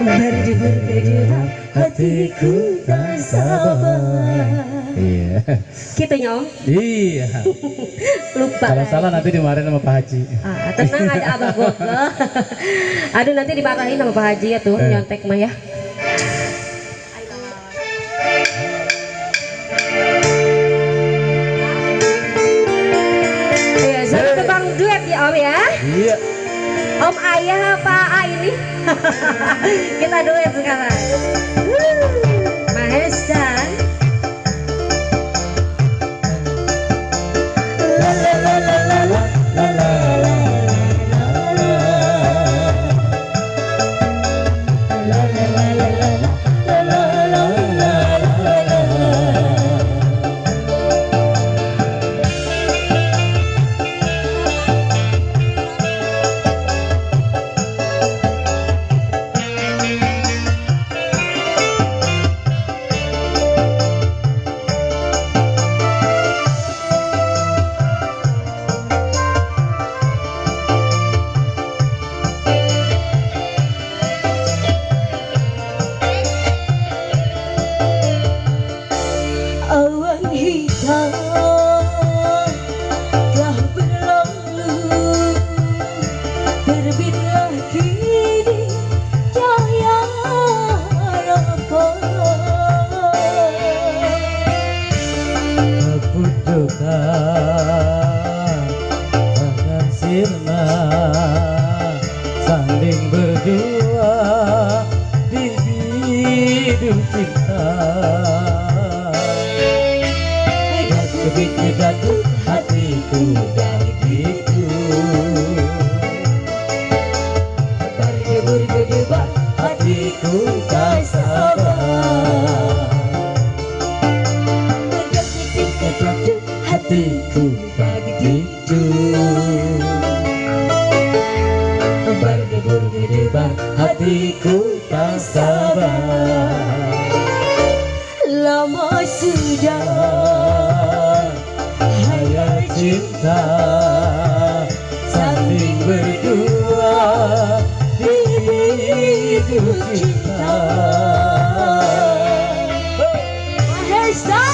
Berdebar hatiku tak sabar. Iya. Gitu nyom. Iya. Lupa. Kalau salah nanti dimarahin sama Pak Haji. Tenang aja abah gua. Aduh nanti dimarahin sama Pak Haji ya tuh nyontek mah ya. Iya, saya tebang duet ya Om ya. Iya. Om Ayah Pak A ini. Kita duet sekarang. Mahesta. La la la la la la la la la la la la la. Awan hitam telah berlalu, terbitlah kini cahaya harapan. Butuhkan tangan sirna, saling berdua di hidup cinta. Begitu jatuh hatiku dari itu, berdebar hatiku tak sabar. Ketika jatuh hatiku dari itu, berdebar hatiku tak sabar. Lama sudah hayal cinta, saling berdua di hidup cinta. Mahesta.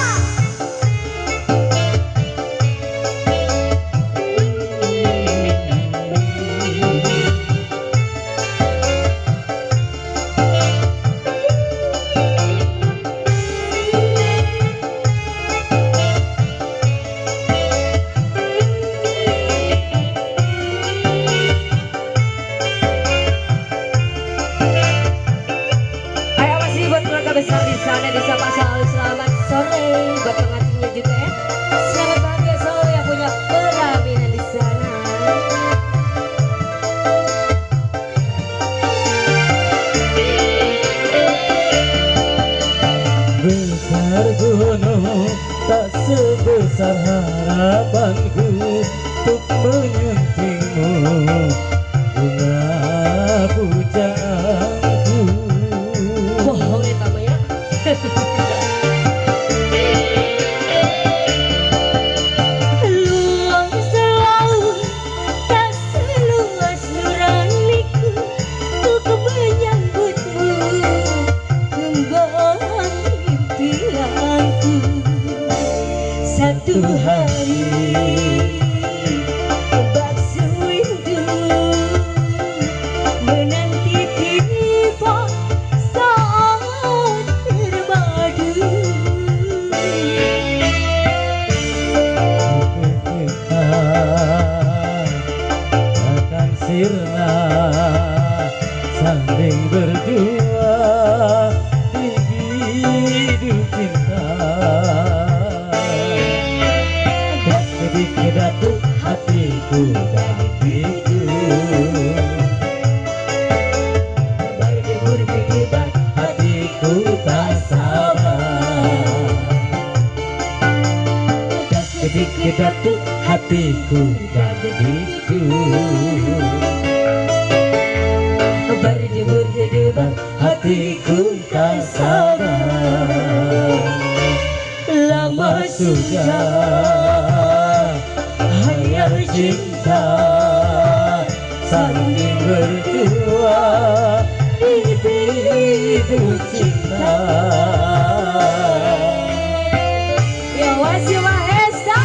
Ayo masih buat keluarga besar di sana disapa selalu selamat sore buat pengantinnya juga ya. Selamat bahagia selalu yang punya pelaminan di sana. Besar gunung tak sebesar harapanku untuk menyentingmu, bunga pujaanku. Bohong ya tamanya. Luas laut tak seluas nuraniku untuk menyambutmu kembali impianku. Satu hari bakso rindu menanti tiba saat terpadu. Kita akan sirna, saling berdua di hidup cinta. Sedikit jatuh hatiku dari itu, berdebar hatiku tak sabar. Sedikit jatuh hatiku dari itu, berdebar hatiku tak sabar. Lama sudah hayal cinta, saling berdua di bibidu cinta. Ya wasi Mahesta.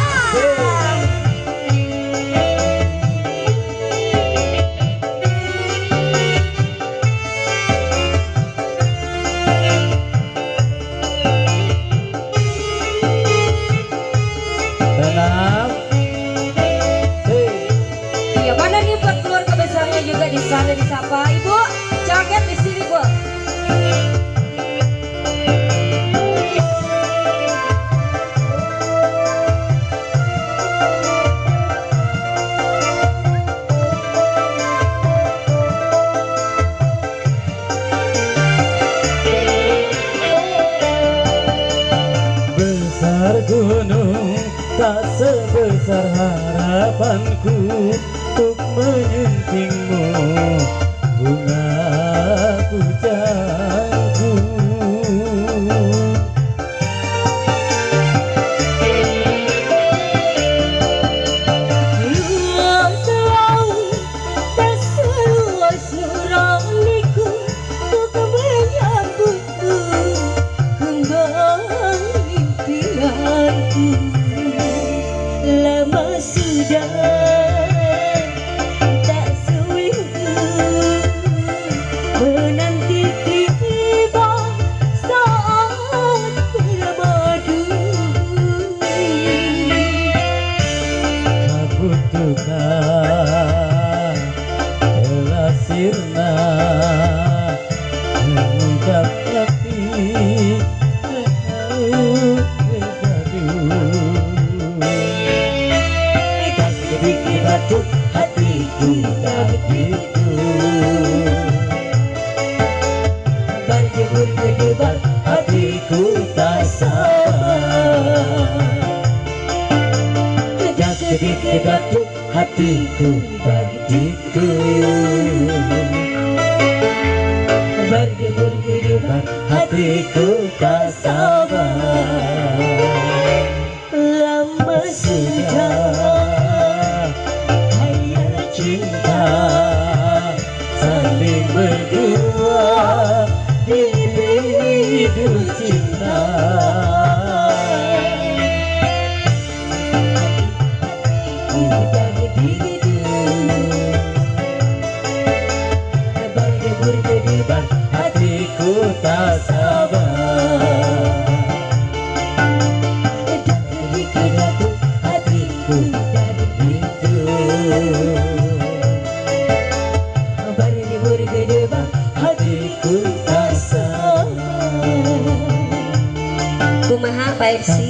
Tenang. Ya mana nih buat keluarga besarnya juga di sana disapa Ibu. Jaket di sini Bu. Besar gunung tak sebesar harapanku untuk menyuntingmu, bunga pujaanku. Luas laut tak seluas nuraniku untuk menyambutku kembang impianku. Lama sudah tak seminggu menanti tiba saat bermadu. Kabut duka telah sirna mengungkap api laut bergaduh. Tak sedikit batu hatiku tak begitu, Berjemur berdebar hatiku tak sabar. Tak sedikit batu hatiku tak begitu, berjemur berdebar hatiku tak sabar. lama sudah Hayal cinta saling berdua di bidu cinta. udah begitu. Berjemur berdebar Hatiku tak sabar. tak sedikit batu hatiku tak begitu. Berjemur berdebar Hatiku tak sabar. kumaha Pak FC.